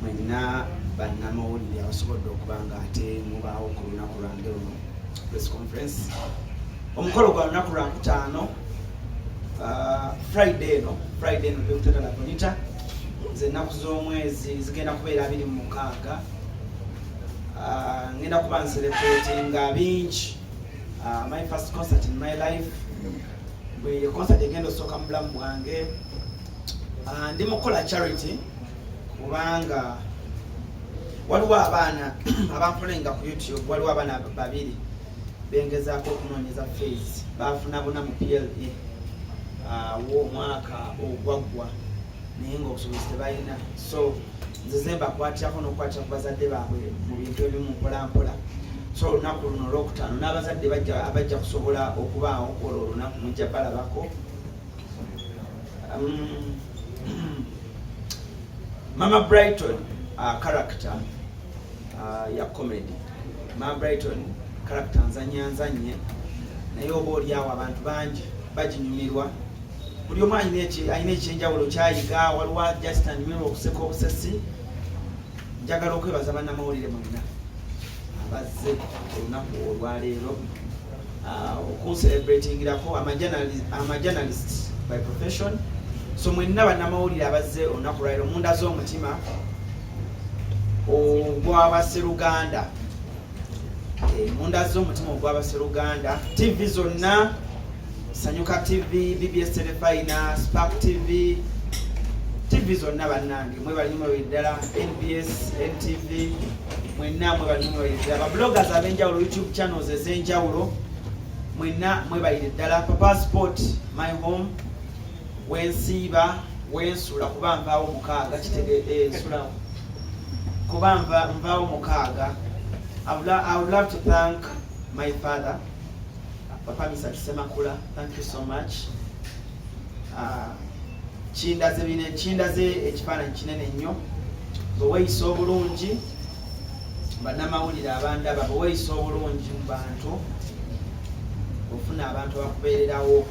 mwenna bannamawulire abasobodde okuba nga ate mubaawo ku lunaku lwange luno press conference. Omukolo gwa lunaku lwa Kutaano, Friday eno by'okutagala bonita nze ennaku z'omwezi zigenda kubeera 26. Ngenda kuba ncelebratinga bingi. My first concert in my life. Bwe concert egenda osooka mu bulamu bwange. Ndi mukola charity kubanga waliwo abaana abanfolenga ku YouTube, waliwo abaana babiri bengezaako okunoonyeza fees baafuna bonna mu PLE w'omwaka ogwaggwa naye ng'obusobozi tebalina, so nze ze mbakwatirako n'okukwatira ku bazadde baabwe mu bintu ebimu mpolampola. So olunaku luno olwokutaano n'abazadde abajja kusobola okubaawo olwo olunaku mujja balabako. Mama Brighton character ya comedy. Mama Brighton character nzanye naye oba oliawo abantu bangi baginyumirwa. Buli omu alina ekyenjawulo kyayiga. Waliwo just anyumirwa okuseka obusesi. Njagala okwebaza bannamawulire mwenna abazze olunaku olwaleero okuncelebratingirako amajournalist by profession. So mwenna bannamawulire abazze olunaku lwaleero munda z'omutima ogw'Abaseruganda, munda z'omutima ogw'Abaseruganda, TV zonna, Sanyuka TV, BBS Telefina, Spark TV, TV zonna bannange mwebalimu ddala, NBS, NTV, mwenna mwebalimu ddala, ababloggers ab'enjawulo, YouTube channels ez'enjawulo, mwenna mwebalire ddala. Papa Sport, my home, wensiiba wensula kuba nvaawo mukaaga nsula kuba nvaawo mukaaga. I would love to thank my father, Papa Mr. Semakula. Thank you so much. Kindaze ekifaananyi kinene nnyo. Bwe weeyisa obulungi bannamawulire abandaba, bwe weeyisa obulungi mu bantu ofuna abantu abakubeererawo.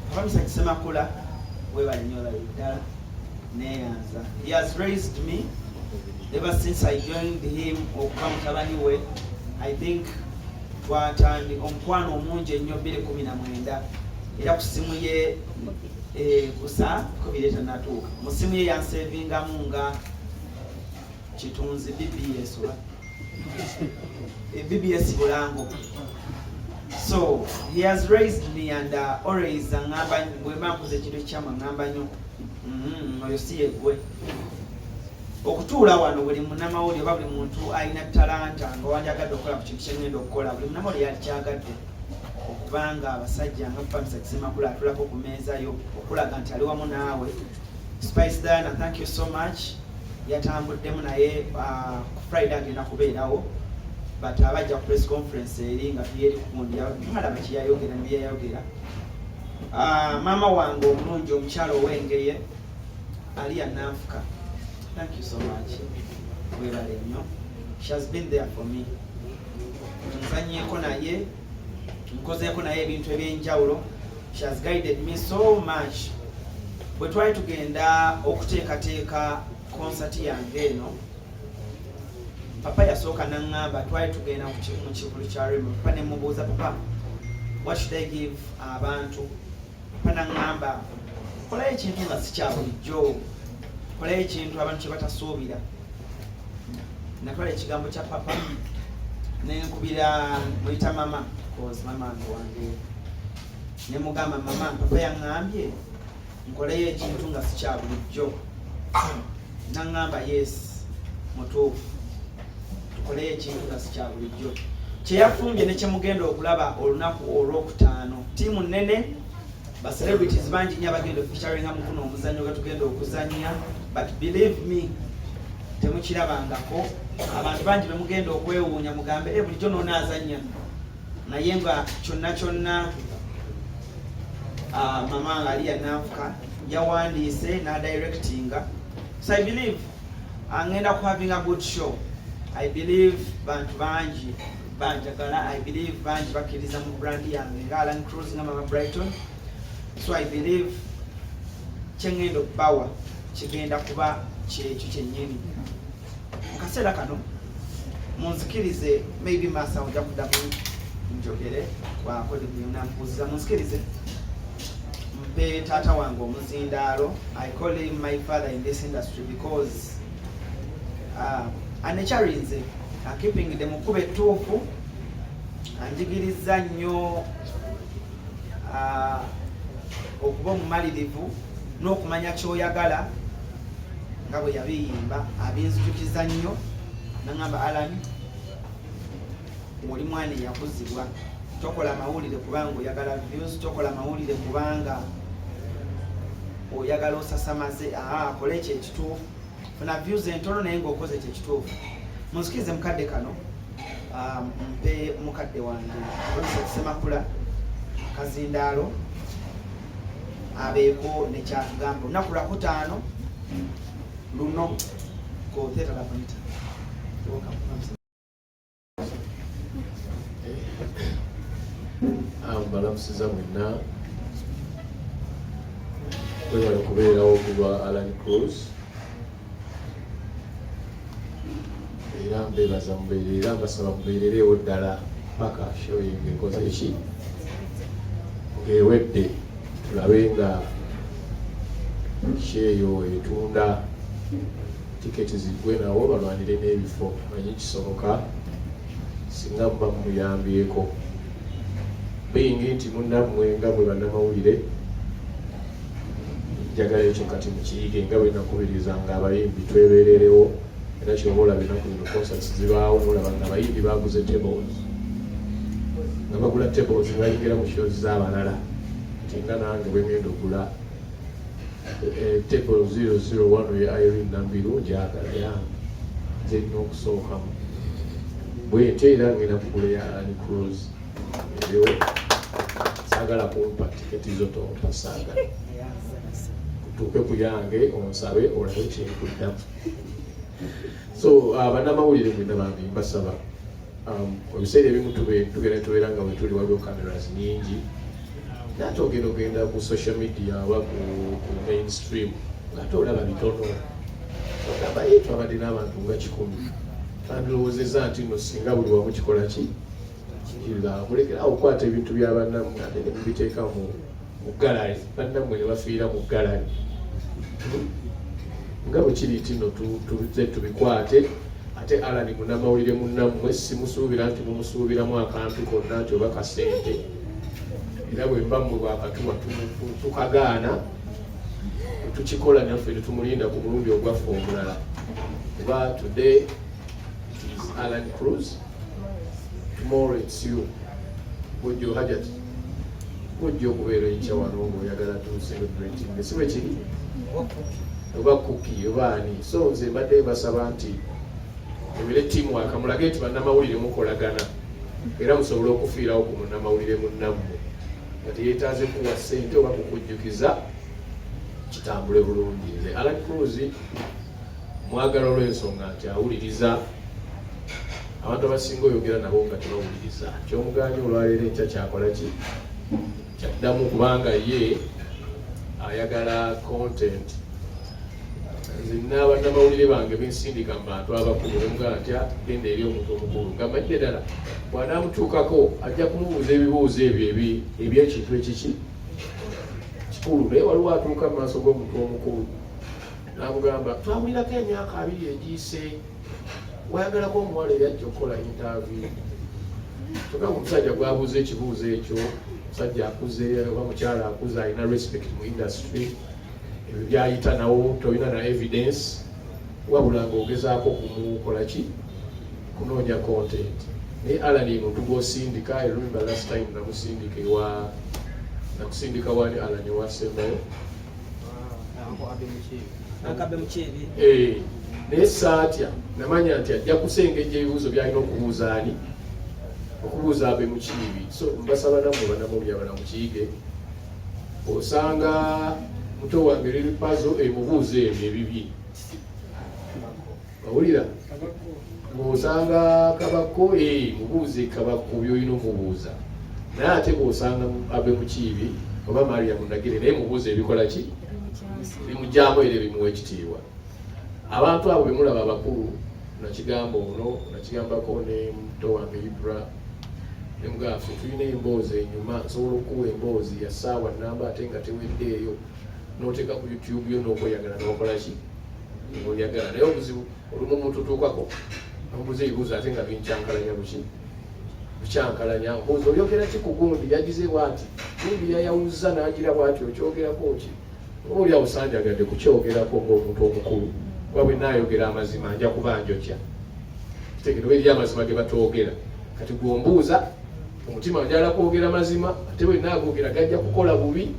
Papa Mr. Semakula webale nnyo ddala neeyanza. He has raised me ever since I joined him okuba mutabani we. I think twatandi omukwano omungi ennyo 2019 era ku ssimu ye kusa COVID tannatuuka. Mu ssimu ye yansevingamu nga kitunzi BBS oba BBS Bulango. So he has raised me and always angamba bwe mbankuza ekintu ekyama ngamba nnyo oyo si ye gwe. Okutuula wano buli munnamawulire oba buli muntu alina talanta nga wanjagadde okukola ku kintu kyengenda okukola, buli munnamawulire yali kyagadde okubanga abasajja nga Papa Mr. Semakula atulako ku meeza yo okulaga nti ali wamu naawe. Spice Diana, thank you so much. Yatambuddemu naye ku Friday agenda kubeerawo, but abajja ku press conference eri nga tuyeri kukundi malaba kyeyayogera nebyeyayogera. Maama wange omulungi omukyalo ow'Engeye Aliya Nanfuka, thank you so much. Webale nnyo. She has been there for me. Nzanyeeko naye, nkozeeko naye ebintu ebyenjawulo. She has guided me so much. Bwe twali tugenda okuteekateeka concert yange eno, Papa yasooka n'aŋŋamba twali tugenda mu kivulu kya Remo. Papa ne mubuuza, Papa, what should I give abantu? Papa n'aŋŋamba kolayo ekintu nga si kya bulijjo, kolayo ekintu abantu kye batasuubira. Natwala ekigambo kya Papa ne nkubira muyita mama, cause mama wange, ne mugamba mama, Papa yaŋŋambye nkoleyo ekintu nga si kya bulijjo. N'aŋŋamba yes, mutuufu, tukoleyo ekintu nga si kya bulijjo. Kye yafumbye ne kye mugenda okulaba olunaku olwokutaano, ttiimu nnene, ba celebrities bangi nnyo abagenda ofeaturinga mu guno omuzannyo gwe tugenda okuzannya, but believe me temukirabangako. Abantu bangi be mugenda okwewuunya mugambe bulijjo n'onaazannya, naye nga kyonna mama Aliya Nanfuka yawandiise n'adirectinga. So I believe angenda ku having a good show. I believe bantu bangi banjagala. I believe bangi bakkiriza mu brand yange nga Alan Cruz nga Mama Brighton. So I believe kyengenda okubawa kigenda kuba kyekyo kyennyini. mu kaseera kano munzikirize maybe masa ojja kuddamu njogere waakole byenambuuziza munzikirize mpe taata wange omuzindaalo. I call him my father in this industry because anekyarinze akipingidde mu kkuba ettuufu anjigiriza nnyo okuba omumalirivu n'okumanya kyoyagala nga bwe yabiyimba abinzijukiza nnyo naŋŋamba Alan oli mwana eyakuzibwa tokola mawulire kubanga oyagala views tokola mawulire kubanga oyagala osasamaze akole ekyo ekituufu funa views entono naye ng'okoze ekyo ekituufu munzikirize mukadde kano mpe mukadde wange Semakula Kazindaalo abeeko nekyatugamba olunaku lwakutaano luno kotetalabonita mbalamusiza mwenna webala okubeerawo okuba Alan Cruz era mbebaza mubeerere era mbasaba mubeerereewo ddala paka showing ekoze ki ng'ewedde tulabe nga kyeyo etunda tiketi zigwe nawo balwanire n'ebifo manyi kisoboka singa muba mumuyambyeko beyingi nti munnammwe nga bwe bannamawulire njagala ekyo kati mukiyige nga bwe nakubiriza nga abayimbi twebeererewo era kyoba olaba ennaku zino concerts zibaawo nolaba nga abayimbi baguze tables nga bagula tables bayingira mu shows z'abalala nti nga nange bwe ngenda ogula table 001 ya Irene Nambiru njagala yange nze nina okusookamu bwente era ngenda kugula ya Alan Cruz eyo saagala kumpa tiketi zo tompa saagala kutuuke ku yange onsabe olabe kyenkuddamu. So bannamawulire mwena bambi mbasaba ebiseera ebimu tubeera nga bwe tuli waliwo cameras nyingi naate ogenda ku social media oba ku mainstream ngaate olaba bitono ogamba twabadde n'abantu nga 100 kandirowoozeza nti no singa buli wamu kikola ki mulekerawo okukwata ebintu bya bannammwe ate ne mubiteeka mu galari bannammwe ne bafiira mu galari nga bwe kiri tino tuze tubikwate ate Alan munnamawulire munnammwe simusuubira nti mumusuubiramu akantu konna nti oba kasente era bwe mba mmwe bwakatuma tukagaana tukikola naffe netumulinda ku mulundi ogwaffe omulala kuba today it is Alan Cruz, tomorrow it's you. Bujjo hajati bujjo okubeera enkya wano ng'oyagala tu celebrating si bwe kiri oba kuki oba ani. So nze mbadde basaba nti ebire teamwork mulage nti bannamawulire mukolagana era musobole okufiirawo ku munnamawulire munnammwe nga teyeetaaze kuwa ssente oba kukujjukiza kitambule bulungi. Nze Alan Cruz mwagala olw'ensonga nti awuliriza abantu abasinga oyogera nabo nga tebawuliriza kyomuganya olwaleero enkya kyakola ki kyaddamu kubanga ye ayagala content. Nze bannamawulire bange bensindika mu bantu abakulu nemugala nti genda eri omuntu omukulu nga mmadde ddala bw'anaamutuukako ajja kumubuuza ebibuuzo ebyo ebyekintu ekiki kikulu naye waliwo atuuka mu maaso g'omuntu omukulu n'amugamba twawulirako emyaka 2 egiyise wayagalako omuwala eryajja okukola interview kyokka omusajja gwabuuza ekibuuzo ekyo musajja akuze oba mukyala akuze alina respect mu industry ebyo byayita nawo tolina na evidence wabula ng'ogezaako kumukola ki kunoonya content. Naye Alan muntu gw'osindika I remember last time nakusindika wali Alan ewasembayo naye saatya namanya nti ajja kusengejja ebibuuzo byalina okubuuza ani okubuuza abe mukiibi. So mbasaba nammwe bannamawulire abala mukiyige osanga muto wange liri pazo emubuuze ebyo ebibi bawulira ng'osanga kabako mubuuze kabako byolina omubuuza naye ate bw'osanga abe mukiibi oba Maria Munagire naye mubuuze ebikola ki bimujjaamu era bimuwa ekitiibwa. Abantu abo bemulaba abakulu nakigamba ono nakigambako ne muto wange Ibra ne mugaffe tulina emboozi enyuma nsobola okuwa emboozi ya ssaawa namba ate nga teweddeeyo n'oteeka ku YouTube yo n'okweyagala n'okola ki oyagala naye obuzibu olumu omuntu tuukako omubuze ebibuuzo ate nga binkyankalanya bukyankalanya mbuuzi oyogera ki ku gundi yagize bw'ati gundi yayawuza n'agira bw'ati okyogerako ki oba oli awo sanjagadde kukyogerako ng'omuntu omukulu kuba bwe naayogera amazima nja kuba njokya kitegere oba eri amazima ge batoogera kati gwombuuza omutima njala kwogera mazima ate bwe naagogera gajja kukola bubi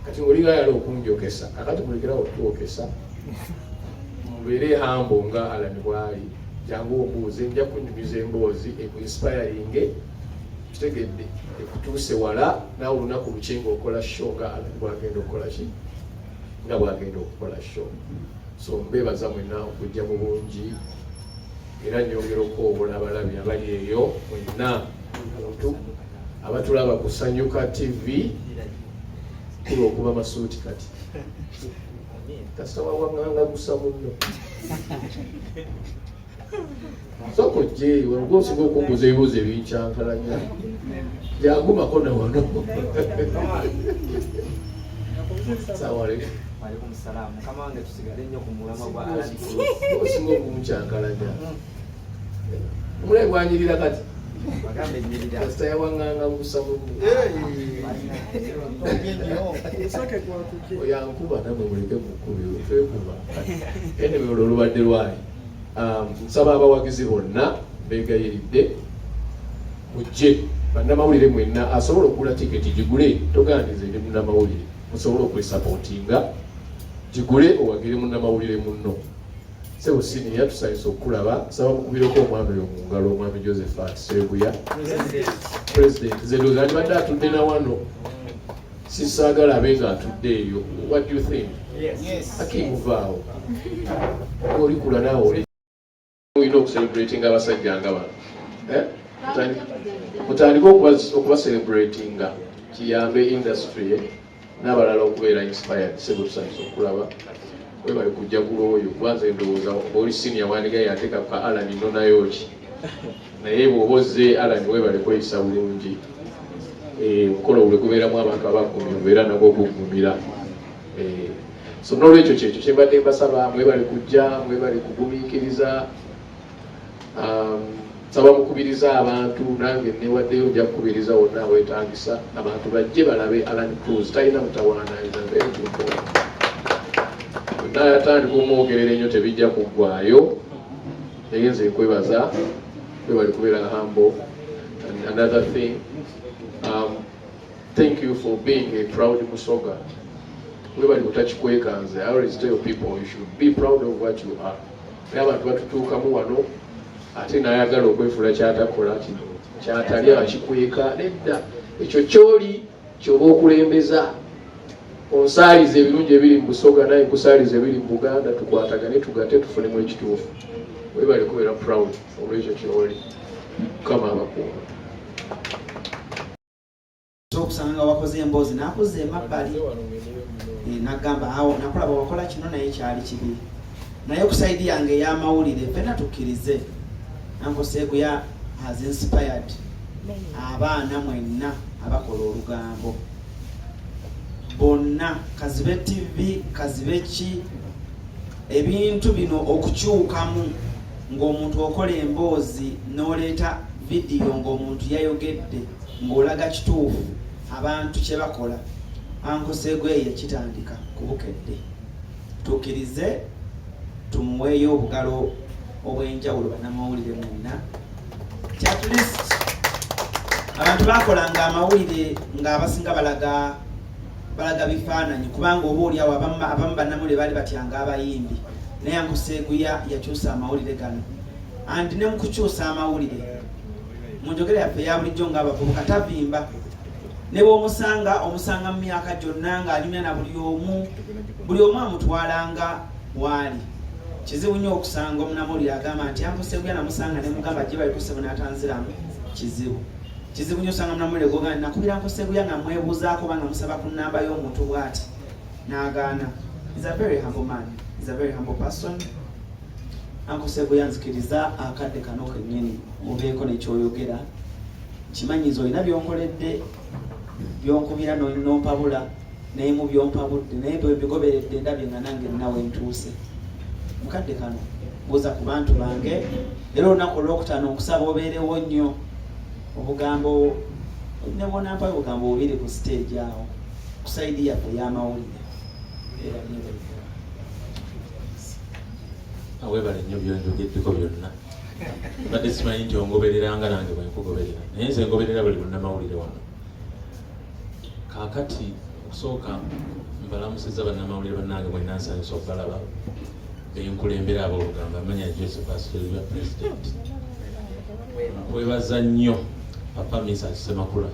kati ng'oligayala okunjokesa kakati mulekerawo twokesa mubeere hambo nga Alani bw'ali jangu ombuuze nja kunyumiza emboozi ekuinspiringe kitegedde ekutuuse wala naawe olunaku luki ng'okola show nga Alani bw'agenda okukola ki nga bw'agenda okukola show so mbeebaza mwenna okujja mu bungi era nyongera okwobula abalabi abali eyo mwenna abantu abatulaba ku Sanyuka TV kula okuba masuuti kati kasita wawanganga gusa munno soko je wengosinga okumbuza ebibuuzo ebinkyankalanya jagumako ne wano sawale Waalaikum salaam. Kama wange tusigale nnyo ku mulama gwa Alani osinga okumunkyankalanya omulabe gwanyirira kati bagambe nyirira kasita yawanganga gusa munno oyankuba namwe muleke mukubiro twekuba anyway olwo olubadde lwali nsaba abawagizi bonna beegayiridde mujje bannamawulire mwenna asobola okugula tiketi gigule togandiza eri munnamawulire musobole okwesapootinga gigule owagire munnamawulire munno sebo siniya tusanyusa okulaba nsaba mukubireko omwami oyo mu ngalo omwami Josephat Sebuya president zedoza alibadde atudde na wano sisaagala abe nga atudde eyo. What do you think? Yes. Akimuvaawo oli kula naawe olina okucelebratinga abasajja nga bano mutandike okuba celebratinga kiyambe industry n'abalala okubeera inspired. Sebo tusanyusa okulaba webali kujja kulooyo kubanza endowooza oli senior wandiga yateeka ka Alani nonayoki naye bw'obozze Alani webali kweyisa bulungi mukolo gule gubeeramu abantu abakumi obeera nagwo gugumira so n'olwekyo kyekyo kyembadde mbasaba mwebali kujja mwebali kugumiikiriza saba mukubiriza abantu nange newaddeyo nja kukubiriza wonna aweetagisa abantu bajje balabe Alani Cruise talina mutawaana naye atandika omwogerera ennyo tebijja kuggwaayo naye nze nkwebaza webali kubeera humble. And another thing, thank you for being a proud Musoga. Webali kutakikwekanze. I always tell people you should be proud of what you are. Naye abantu batutuukamu wano ate nayagala okwefuula kyatakola kino kyatali akikweka nedda ekyo kyoli kyoba okulembeza. Onsaalize ebirungi ebiri mu Busoga naye nkusaalize ebiri mu Buganda tukwatagane tugate tufunemu ekituufu. Webali kubeera proud olwekyo kyoli. Mukama abakuuma. Okusanga wakoze emboozi nakuze emabbali nagamba awo nakulaba wakola kino naye kyali kibi naye okusaidi yange ey'amawulire fena tukkirize Uncle Sebuya has inspired abaana mwenna abakola olugambo bonna kazibe TV kazibe ki ebintu bino okukyukamu ng'omuntu okola emboozi n'oleeta vidiyo ng'omuntu yayogedde ng'olaga kituufu abantu kye bakola Uncle Sebuya yakitandika ku Bukedde tukkirize tumuweeyo obugalo obw'enjawulo bannamawulire mwenna at least abantu bakolanga amawulire ng'abasinga balaga bifaananyi kubanga oba oli awo abamu bannamawulire baali batyanga abayimbi naye Uncle Sebuya yakyusa amawulire gano andi ne mu kukyusa amawulire mu njogera yaffe eya bulijjo ng'abavubuka tavimba ne bw'omusanga mu myaka gyonna ng'anyumya na buli omu amutwalanga waali. Kizibu nnyo okusanga omunnamawulire agamba nti Uncle Sebuya namusanga ne mugamba gye bali kusebo n'atanziramu kizibu nnyo osanga omunnamawulire goga nakubira Uncle Sebuya nga mwebuuzaako oba nga musaba ku nnamba y'omuntu bw'ati n'agaana. He's a very humble man. He's a very humble person. ankosebo yanzikiriza akadde kano kennyini obeeko nekyoyogera kimanyizo olina byonkoledde byonkubira nompabula naye mu byompabudde naye bwebigoberedde ndabye nga nange nawe ntuuse mukadde kano buuza ku bantu bange era olunaku olwokutaano nkusaba obeerewo nnyo obugambo nebonampa obugambo bubiri ku stage awo ku saidi yaffe y'amawulire era awebale nnyo byonjogeddeko byonna badde simanyi nti ongobereranga nange bwenkugoberera naye nze ngoberera buli munnamawulire wano kaakati okusooka mbalamusiza bannamawulire bannange mwenansanyusa okubalaba benkulembera aboolugamba amanya Joseph Asitolibwa president nkwebaza nnyo papa Misa Kisemakula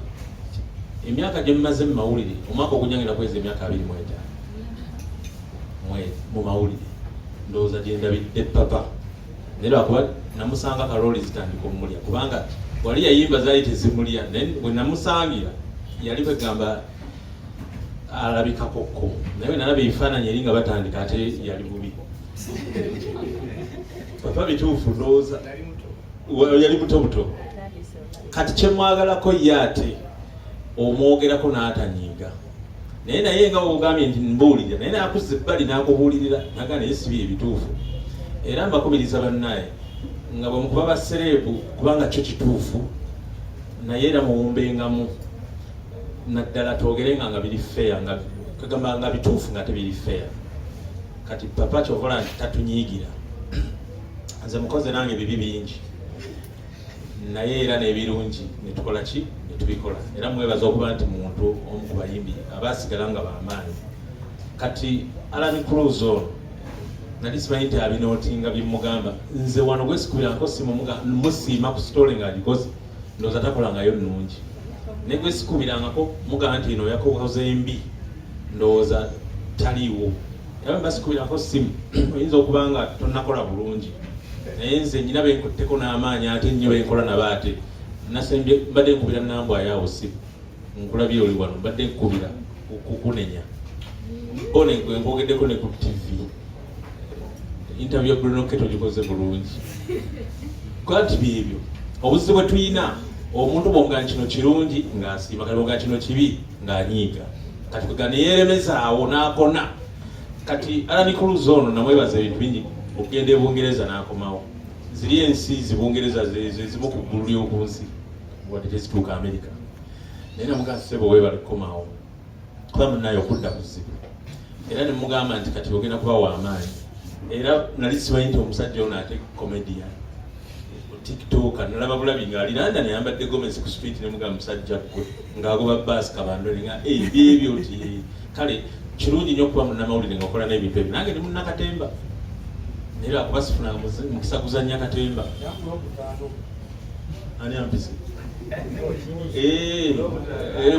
emyaka gye mmaze mu mawulire omwaka ogunyangira kweza emyaka 25 mu mawulire ndowooza gye ndabidde papa naye lwakuba namusanga kaloli zitandika omulya kubanga wali yayimba zaali tezimulya naye bwe namusangira yali kwegamba alabikakokko naye bwe nalaba ebifaananyi eri nga batandika ate yali bubi papa bituufu ndowooza yali muto kati kyemwagalako ye ate omwogerako n'atanyiiga naye nga ogambye nti mbuulira naye nakuzza ebbali n'akubuulirira naga naye sibi ebituufu era mbakubiriza bannaye nga bwe mukuba basereebu kubanga kyo kituufu naye era muwumbengamu naddala twogerenga nga biri fair nga kagamba nga bituufu nga tebiri fair kati papa kyokola nti tatunyiigira nze mukoze nange bibi bingi naye era n'ebirungi netukola ki netubikola era mwebaza okuba nti muntu omu ku bayimbi abasigala nga bamaanyi kati Alan Cruz ono nali simanyi nti abinootinga byemugamba nze wano gwesikubirangako musiima ku sitole ng'agikoze ndowooza takolangayo nnungi naye gwesikubirangako mugamba nti ino yakoze embi ndowooza taliiwo era basikubirako simu oyinza okuba nga tonakola bulungi naye nze nyina benkutteko n'amaanyi ate nnyo benkola nabo ate nasembye mbadde nkubira nambwayo simu nkulabye oli wano mbadde nkubira kukunenya one gwenkogeddeko ne ku TV interview ya Bruno Keto gikoze bulungi kwati byebyo obuzibu bwe tuyina omuntu bwonga kino kirungi ng'asiima kati bwonga kino kibi ng'anyiiga kati kwegana yeremeza awo n'akona kati Alan Cruz ono namwebaza ebintu bingi okugenda e Bungereza n'akomawo ziri ensi zibungereza zimu ku ggulu ly'oku nsi wadde tezituuka America naye namugamba ssebo weebale kukomawo kuba munnaye okudda kuzibu era ne mugamba nti kati ogenda kuba w'amaanyi era nali simanyi nti omusajja ono ate comedian TikTok nalaba bulabi ng'ali London yambadde gomesi ku street ne mugamba musajja gwe ng'agoba baasi kabandole nga byebyo ti kale kirungi nnyo okuba munnamawulire ng'okola n'ebintu ebyo nange ndi munnakatemba naye lwakuba sifunanga mukisa kuzannya katemba ani ampisi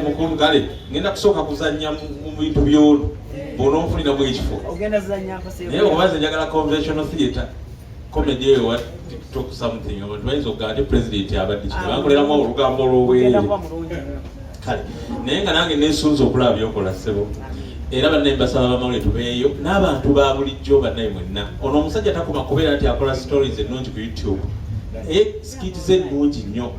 mukulu kale ngenda kusooka kuzannya mu bintu by'ono bw'ononfuniramu ekifo naye okubaze njagala conventional theatre comedy eyo wa TikTok something abantu bayinza okugamba ate president abadde kino bankoleramu olugambo olw'obwereere kale naye nga nange nesunza okulaba byokola ssebo era bannaye basaba bamawulire tubeeyo n'abantu ba bulijjo bannaye mwenna ono omusajja takoma kubeera nti akola stories ennungi ku YouTube naye skiti ze nnungi nnyo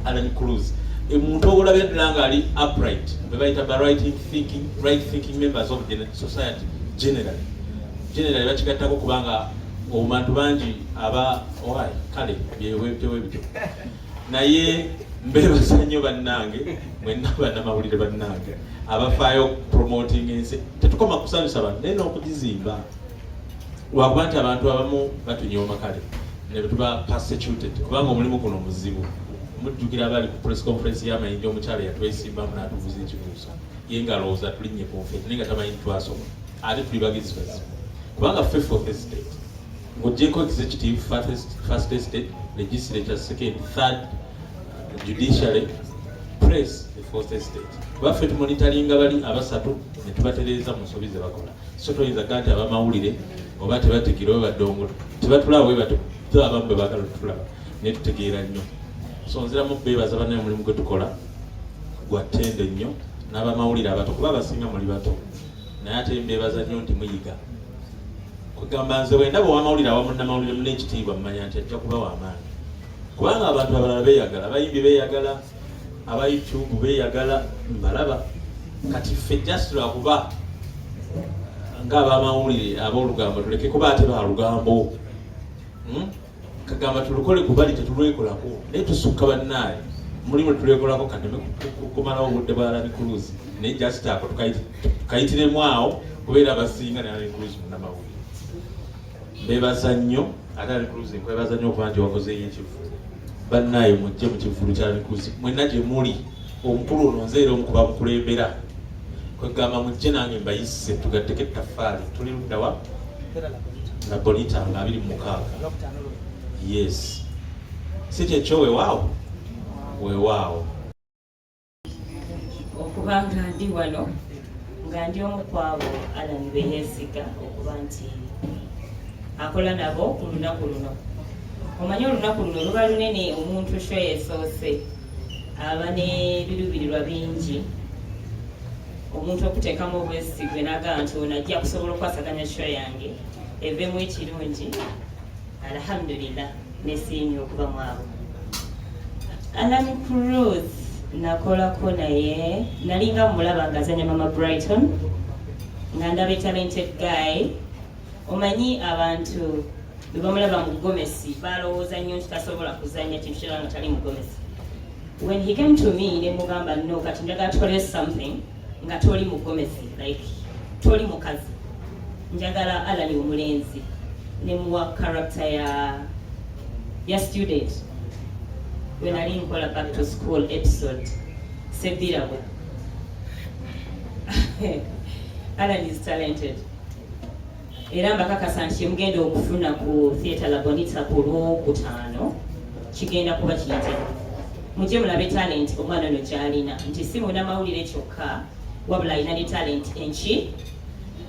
Alan Cruz omuntu obulabye ddala ng'ali upright be bayita ba right thinking members of the society generally bakigattako kubanga obantu bangi aba kale byewebyo naye mbeebaza nnyo bannange mwenna bannamawulire bannange abafaayo promoting ensi tetukoma kusanyusa bantu naye n'okugizimba lwakuba nti abantu abamu batunyooma kale ne betuba persecuted kubanga omulimu guno muzibu mujjukira abali ku press conference y'amayinja omukyala yatwesimbamu n'atubuuza ekibuuzo ye ng'alowooza tulinnye ku nfe naye nga tamanyi twasoma ate tuli bagezi bazibu kubanga ffe fourth estate ng'oggyeko executive first estate legislature second third judiciary press the fourth estate baffe tumonitalinga bali abasatu ne tubatereeza mu nsobi ze bakola so toyinza gaa nti abamawulire oba tebategeera oba baddongo tebatulaba bwe bato abamu bwe baagala tutulaba naye tutegeera nnyo so nziramu beebaza bannaye omulimu gwe tukola gwa ttendo nnyo n'abamawulire abato kuba abasinga muli bato naye ate mbeebaza nnyo nti muyiga kugamba nze bwendaba owamawulire awamunnamawulire munekitiibwa mumanya nti ajja kuba wamaanyi kubanga abantu abalala beeyagala abayimbi beeyagala aba YouTube beeyagala mbalaba kati ffe just lwakuba ng'abamawulire ab'olugambo tuleke kuba ate balugambo kagamba tulukole kubali tetulwekolako naye tusukka bannaaye mulimu tulwekolako kademe kumalawo obudde bwa Alan Cruz naye just ako tukayitiremu awo kubeera abasinga ne Alan Cruz munnamawulire beebaza nnyo ate Alan Cruz nkwebaza nnyo okuba nti wakozeeyo ekivulu bannaaye mujje mu kivulu kya Alan Cruz mwenna gye muli omukulu ono nze era omukuba mukulembera kwegamba mujje nange mbayise tugatteko ettaffaali tuli ludda wa na Bonita nga 26 yes si kyekyo weewaawo okuba nga ndi wano nga ndi omu ku abo Alan beyeesiga okuba nti akola nabo ku lunaku luno omanyi olunaku luno luba lunene omuntu sho yeesoose aba n'ebiruubirirwa bingi omuntu okuteekamu obwesigwe n'agamba nti ono ajja kusobola okwasaganya sho yange evemu ekirungi alhamdulillah nesiimye okuba mu abo. Alan Cruz nakolako naye nalinga mulaba nga azanya Mama Brighton nga ndaba talented guy omanyi abantu bebamulaba mu Gomesi balowooza nnyo nti tasobola kuzanya kintu kirala nga tali mu Gomesi. When he came to me ne mugamba no kati njagala tukole something nga toli mu Gomesi like toli mukazi njagala Alan omulenzi ne muwa character ya student when I didn't call a back to school episode sebirabo Alan is talented era mbakakasa nti mugenda okufuna ku theatre La Bonita ku Lwokutaano kigenda kuba kiyitibwa mujje mulabe talent omwana ono gy'alina nti si munnamawulire kyokka wabula alina ne talent enki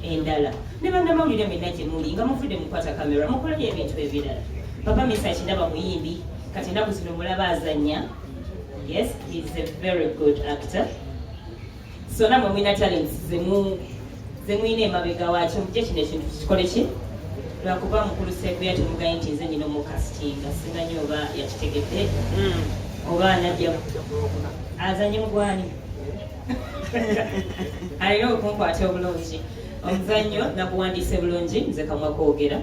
endala ne bannamawulire mwenna gye muli nga muvudde mukwata kamera mukolayo ebintu ebirala papa Mesa kindaba muyimbi kati ennaku zino mulaba azanya yes he is a very good actor so namwe mwina talents zemwina emabega waakyo mujje kino ekintu kikole ki lwakuba mukulu Seeguya tumugaye nti nze nyina omukasitinga simanyi oba yakitegedde oba anajja azanye mugwani alina okunkwata obulungi omuzannyo naguwandiise bulungi nze kamwa kwogera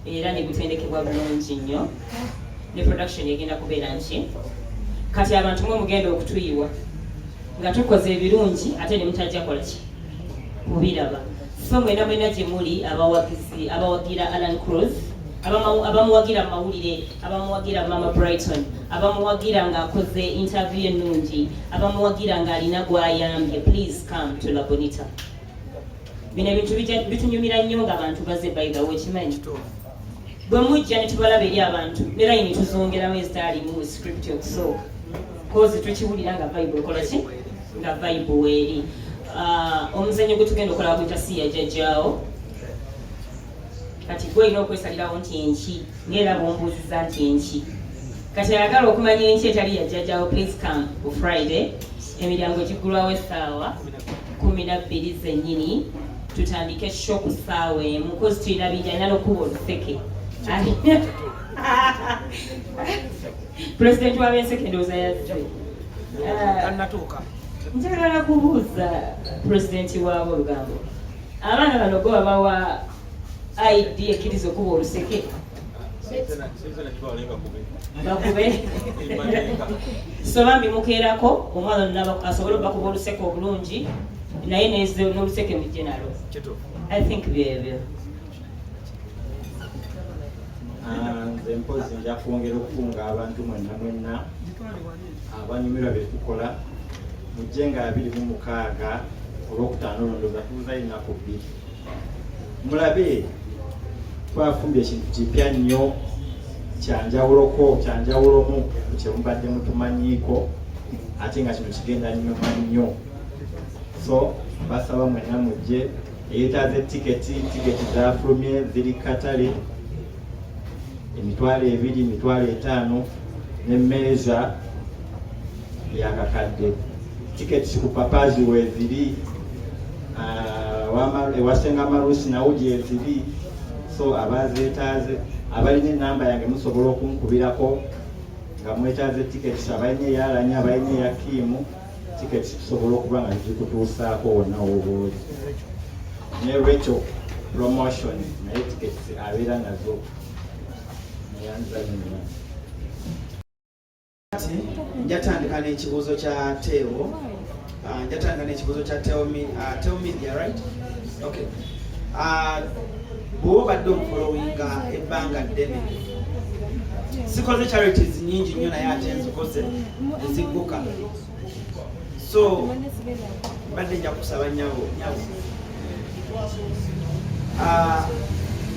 era negutendekebwa bulungi nnyo ne production egenda kubeera nki kati abantu mwe mugenda okutuyiwa nga tukoze ebirungi ate ne mutajja kola ki mubiraba so mwena gye muli abawagizi abawagira Alan Cruz abamuwagira mawulire abamuwagira Mama Brighton abamuwagira ng'akoze interview ennungi abamuwagira ng'alina gwayambye please come to La Bonita bino ebintu bitunyumira nnyo ng'abantu bazze bayigawo ekimanyi bwe mujja ne tubalaba eri abantu era yini tuzongeramu ezitaalimu script okusooka kozi tukiwulira nga Bible kola ki nga Bible weeri omuzannyo gwe tugenda okulaba gwita si yajjajjaawo kati gwe olina okwesalirawo nti enki ng'era bwombuuziza nti enki kati ayagala okumanya enki etali yajjajjaawo please come ku Friday emiryango giggulwawo essaawa 12 zennyini tutandike show ku ssaawa emu kozi tulina bingi alina n'okuba oluseke President wa Benseke ndowooza yazze njagala kubuuza President waabo olugambo abaana bano go babawa ID ekkiriza okuba oluseke bakube so bambi mukeerako omwana asobole okubakuba oluseke obulungi naye n'oluseke mujje nalo I think byebyo nze mpozi nja kwongera okufunga abantu mwenna abanyumirwa bye tukola mujje nga 26 olwokutaano olondooza tuuza ennaku 2 mulabe twafumbye ekintu kipya nnyo kyanjawulomu kyemubadde mutumanyiiko ate nga kino kigenda nnyo so basaba mwenna mujje eyeetaaze tiketi zafulumye ziri katale emitwalo 2 emitwalo 5 n'emmeeza yakakadde tiketi ku papazi weeziri ewasenga Marusi nawo GTV. So abazeetaaze abalina enamba yange musobola okunkubirako nga mwetaaze tiketi, abalina eyalanya abalina eya Kimu tiketi tusobola okuba nga zikutuusaako wonna woba oli. Ne Rachel promotion naye tiketi abeera nazo neyanzanyo. Njatandika n'ekibuuzo kya Teo. Njatandika n'ekibuuzo kya Teo Media, right? Okay. Bw'oba obadde omufolowinga ebbanga ddene, sikoze charities nyingi nnyo naye ate nzikoze ezigguka. So mbadde nja kusaba nyabo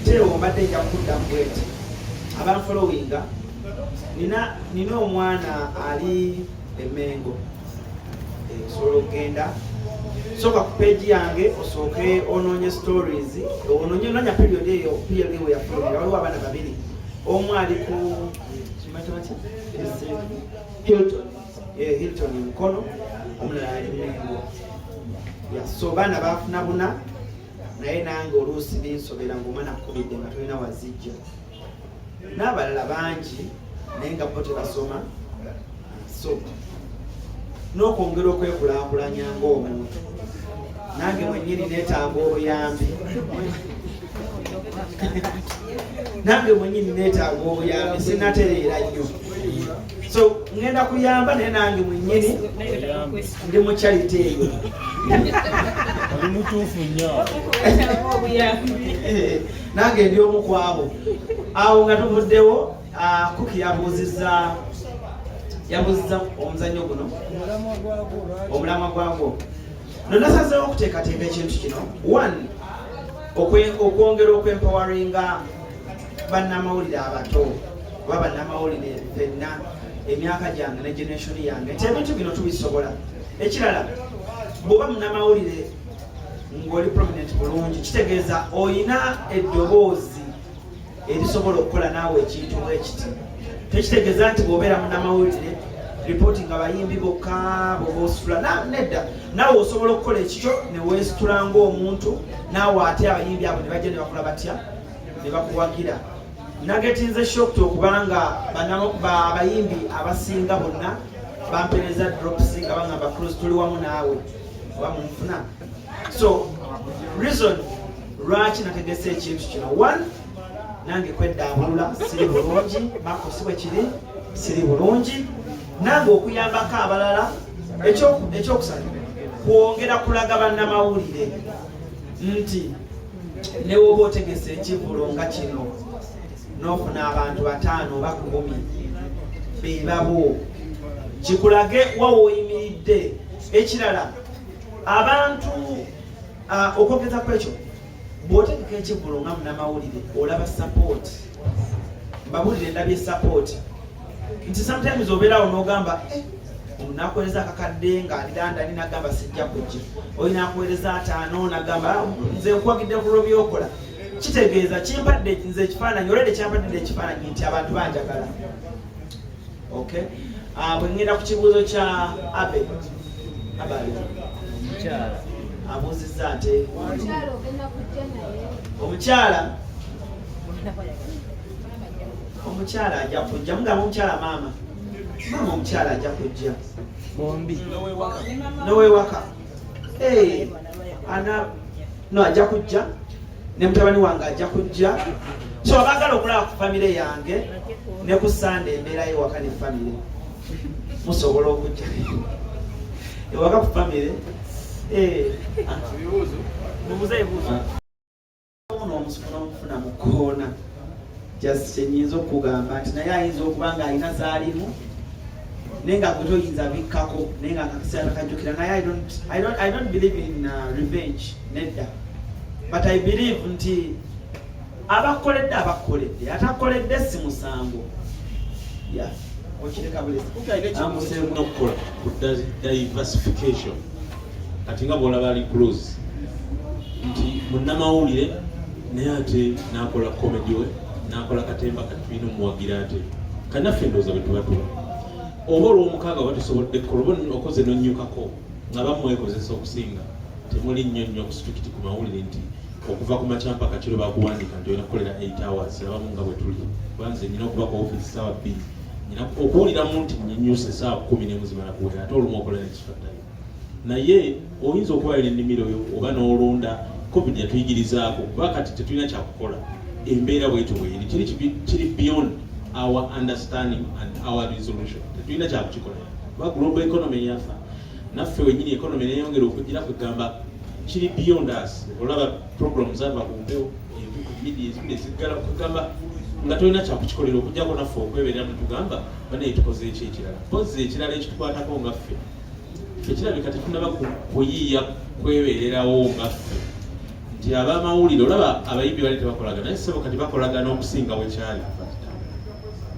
Teo mbadde nja kuddamu bweti abanfolowinga, nina omwana ali Emmengo, osobola okugenda soka ku page yange osooke onoonye stories, onoonya period eyo ya follow. Waliwo abaana babiri, omu ali ku Hilton Mukono, omulala ali Mengo. So baana bafuna buna, naye nange oluusi binsobera ng'omwana akubidde nga tulina wazijja, n'abalala bangi naye nga bo tebasoma. So n'okwongera okwekulaakulanya ng'omuntu, nange mwennyini neetaaga obuyambi. Nange mwennyini neetaaga obuyambi, sinnatereera nnyo. So ngenda kuyamba naye nange mwennyini ndi mu charity eyo. Oli mutuufu nnyo. Nange ndi omu ku abo. Awo nga tuvuddewo, Kuki yabuuzizza omuzannyo guno, omulamwa gwagwo. Nasazeewo okuteekateeka ekintu kino, one, okwongera okwempoweringa bannamawulire abato oba bannamawulire ffenna emyaka gyange ne generation yange nti ebintu bino tubisobola. Ekirala, bw'oba munnamawulire ng'oli prominent bulungi, kitegeeza oyina eddoboozi erisobola okukola naawe ekintu bwekiti. Tekitegeeza nti bw'obeera munnamawulire reporting abayimbi bokka bw'oba ositula, nedda, naawe osobola okukola ekikyo ne weesitula ng'omuntu, naawe ate abayimbi abo ne bajja ne bakola batya, ne bakuwagira. Nagetinze shocked okubanga abayimbi abasinga bonna bampereza drops nga bangamba Cruz tuli wamu naawe oba munfuna. So reason lwaki nategese ekintu kino, one, nange kweddaabulula siri bulungi, Marcos bwe kiri siri bulungi, nange okuyambako abalala. Ekyokusatu, kwongera kulaga bannamawulire nti ne woba otegese ekivulo nga kino n'ofuna abantu 5 oba 10 be babo, kikulage wa w'oyimiridde. Ekirala, abantu okwogeza ku ekyo, bw'otegeka ekivulo nga munnamawulire olaba support. Mbabulire ndabye support nti sometimes obeerawo n'ogamba nakuweereza akakadde ng'ali London nagamba sijja kujja, oyo nakuweereza 5 nagamba nze nkuwagidde ku lwo byokola. Kitegeeza kimpadde nze ekifaananyi, olwedde kyampadde ekifaananyi nti abantu banjagala. Okay, bwe ngenda ku kibuuzo kya Abel abuuzizza ate omukyala ajja kujja, mugamba omukyala maama omukyala ajja kujja bombi nowewaka no ajja kujja ne mutabani wange ajja kujja. So abagala okulaba ku famire yange ne ku Sunday embeera ewaka ne famire musobola okujja ewaka ku famire. Mubuuza ebibuuzo n'omufuna mu koona, just kyenyinza okugamba nti naye ayinza okuba nga alina zaalimu naye nga gwe toyinza bikkako, naye nga akakiseera takajjukira. Naye I don't believe in revenge, nedda, but I believe nti abakoledde atakoledde si musango. Okireka amuseemu n'okukola ku diversification. Kati nga bw'olaba ali Cruz nti munnamawulire naye ate n'akola comedy we, n'akola katemba kati tulina omuwagira ate kannaffe endowooza bwe tuba tuba oba olw'omukaaga oba tusobodde kukola oba okoze n'onnyukako nga bamwekozesa okusinga temuli nnyo ku strict ku mawulire nti okuva ku makya mpaka kiro bakuwandika nti olina kukolera 8 hours abamu nga bwe tuli kubanze nina okuba ku office ssaawa 2 nina okuwuliramu nti nyinyuse essaawa 10 zimala kuwera ate olumu okola nekifattayo naye oyinza okubalira ennimiro yo oba n'olunda covid yatuyigirizaako kuba kati tetulina kyakukola embeera bwetyo bweri kiri beyond our understanding and our resolution tetulina kyakukikola kuba global economy yafa naffe wenyini economy neyongera okugira kwegamba kiri beyond us olaba programs ava ku mpewo media ezindi eziggala okugamba nga tolina kyakukikolera okujjako naffe okweberera netugamba banaye tukoze eki ekirala pozi ekirala ekitukwatako nga ffe ekirabika tetunaba kuyiiya kwebererawo nga ffe nti abamawulire olaba abayimbi bali tebakolagana naye sebo kati bakolagana okusinga wekyali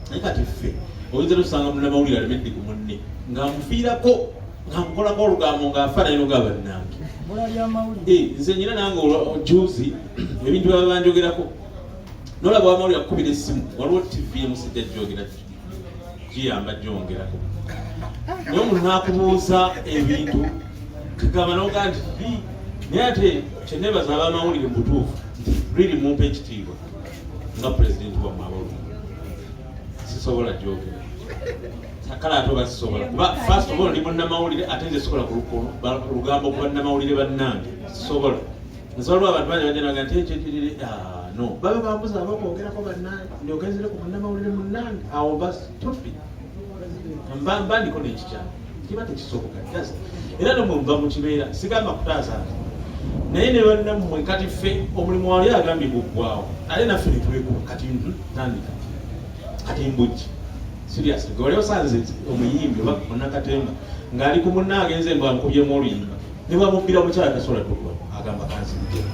naye kati ffe oyinza tusanga munnamawulire alemedde ku munne ng'amufiirako ng'amukolako olugambo ng'afaananye n'ogaba bannange nze nyina nange juzi ebintu baba banjogerako nolaba wamawulire akukubira essimu waliwo tv emusajja gyogera giyamba gyongerako naye omuntu nakubuuza ebintu kagamba noga nti naye ate kyenebaza abamawulire mu butuufu riri mumpa ekitiibwa nga pulezidenti wammwe abalulu sisobola gyogera sakala ate oba sisobola kuba first of all ndi munnamawulire ate nze sisobola kulugambo ku bannamawulire bannange sisobola nsobola abantu bangi bajanaga nti ekyetirire no baba bambuza abakwogerako bannange ndyogezere ku munnamawulire munnange awo basi topi mbandiko nekikyalo kiba tekisoboka era nomwe muva mu kibeera sigamba kutaasa naye ne bannammwe kati ffe omulimu wali agambye guggwawo ate naffe netwekuba kati tandika kati mbujji serious gole osanze omuyimbi oba onakatemba ng'ali ku munnaage nze mbwamukubyemu oluyimba ne bwamubbira mukyala tasobola tukwa agamba kanzibigera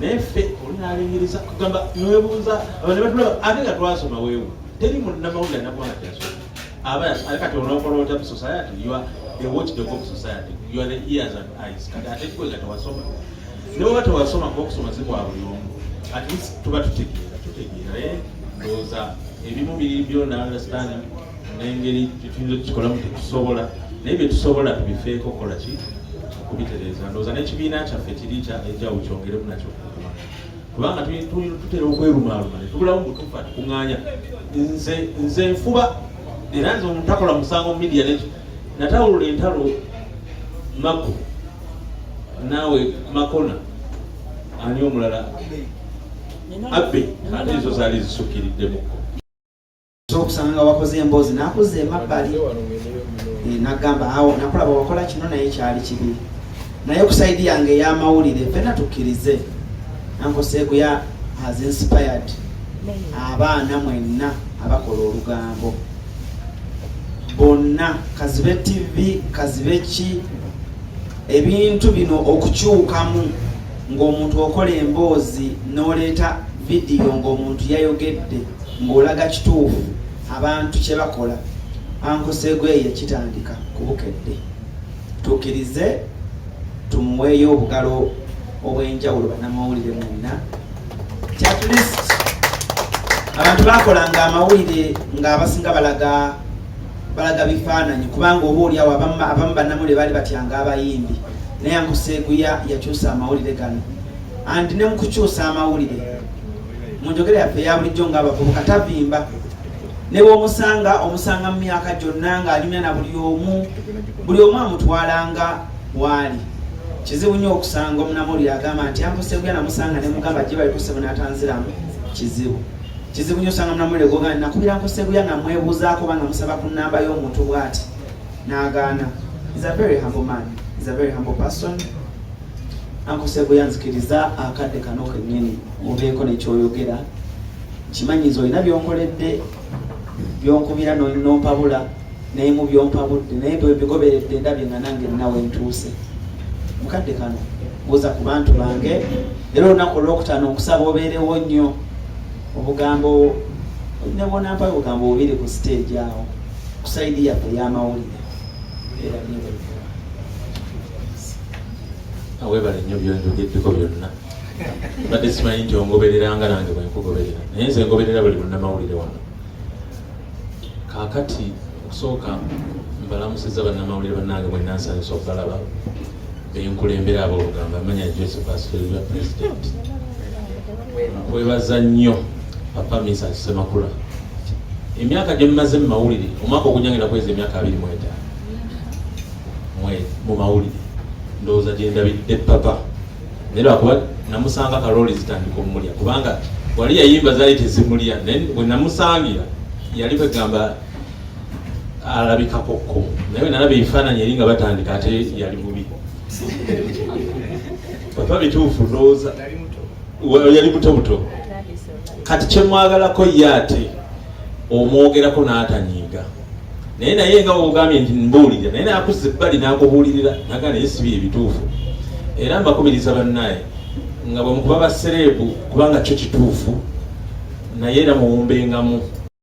naye ffe olinaalingiriza kugamba newebuuza aba ne batulaba ate nga twasoma weewu teri munnamawulire anakubanga tyasoma aba kati onokola otya mu society you are the watchdog of society you are the ears and eyes kati ate kwega tewasoma ne bwaba tewasoma kuba okusoma si kwa buli omu at least tuba tutegeera ndowooza ebimu biri byonna understanding n'engeri tuyinza tukikolamu tetusobola naye byetusobola tubifeeko okukola ki okubitereeza ndowooza n'ekibiina kyaffe kiri ejjawo kyongeremu nakyo kubanga tutera okwerumaaluma ne tubulamu butuufu atukuŋŋaanya nze nfuba era nze omuntu akola musango mu media nekyo natawulula entalo mako naawe makona ani omulala abbe ate ezo zaali zisukkiriddemuko okusanga wakoze emboozi nakuza emabbali nagamba awo nakulaba wakola kino naye kyali kibi naye okusaidi yange ey'amawulire fena tukkirize Nankoseguya has inspired abaana mwenna abakola olugambo bonna kazibe tv kazibe ki ebintu bino okukyukamu ng'omuntu okola emboozi n'oleeta vidiyo ng'omuntu yayogedde ng'olaga kituufu abantu kye bakola Nankoseguya yakitandika ku bukedde tukkirize tumuweeyo obugalo obw'enjawulo bannamawulire mwenna at least abantu bakolanga amawulire ng'abasinga balaga bifaananyi kubanga oba oliawo abamu bannamawulire baali batyanga abayimbi naye Nankoseguya yakyusa amawulire gano andi ne mukukyusa amawulire mu njogera yaffe eya bulijjo ng'abavubuka tavimba ne bw'omusanga mu myaka gyonna ng'alimya na buli omu amutwalanga waali kizibu nnyo okusanga omunnamawulire agamba nti Nankoseguya namusanga ne mugamba gye bali kusebo n'atanziramu kizibu nnyo osanga omunnamawulire goga nakubira Nankoseguya nga mwebuuzaako oba nga musaba ku nnamba y'omuntu bw'ati n'agaana. Is a very humble man, is a very humble person. Nankoseguya nzikiriza akadde kano kennyini obeeko nekyoyogera kimanyizo olina byonkoledde byonkubira nompabula naye mu byompabudde naye bwe bigoberedde ndabye nga nange nawe ntuuse mukadde kano buuza ku bantu bange era olunaku olwokutaano nkusaba obeerewo nnyo obugambo ne bwonampa obugambo bubiri ku stage awo ku saidi yaffe ey'amawulire era awebale nnyo byonjogeddeko byonna badde simanyi nti ongobereranga nange bwenkugoberera naye nze ngoberera buli munnamawulire wano kaakati okusooka mbalamusizza bannamawulire bannange mwenna nsanyusa okubalaba benkulembera aboolugamba amanya Joseph Asferiwa president. Nkwebaza nnyo Papa Misa Semakula. Emyaka gye mumaze mu mawulire, omwaka ogunyangira kweza emyaka 25 mu mawulire, ndowooza gye ndabidde Papa. Naye lwakuba namusanga kalooli zitandika omulya, kubanga wali yayimba zaali tezimulya, naye bwe namusangira yali kwegamba alabikakokko, naye nalaba ebifaananyi eri nga batandika ate yali bubi. Papa bituufu ndowooza yali butobuto. Kati kyemwagalako ye ate omwogerako n'atanyiiga, naye nga ogambye nti mbuulira, naye nakuza ebbali n'akubuulirira naga naye si bye bituufu. Era mbakubiriza bannaye nga bwe mukuba basereebu kubanga kyo kituufu, naye era muwumbengamu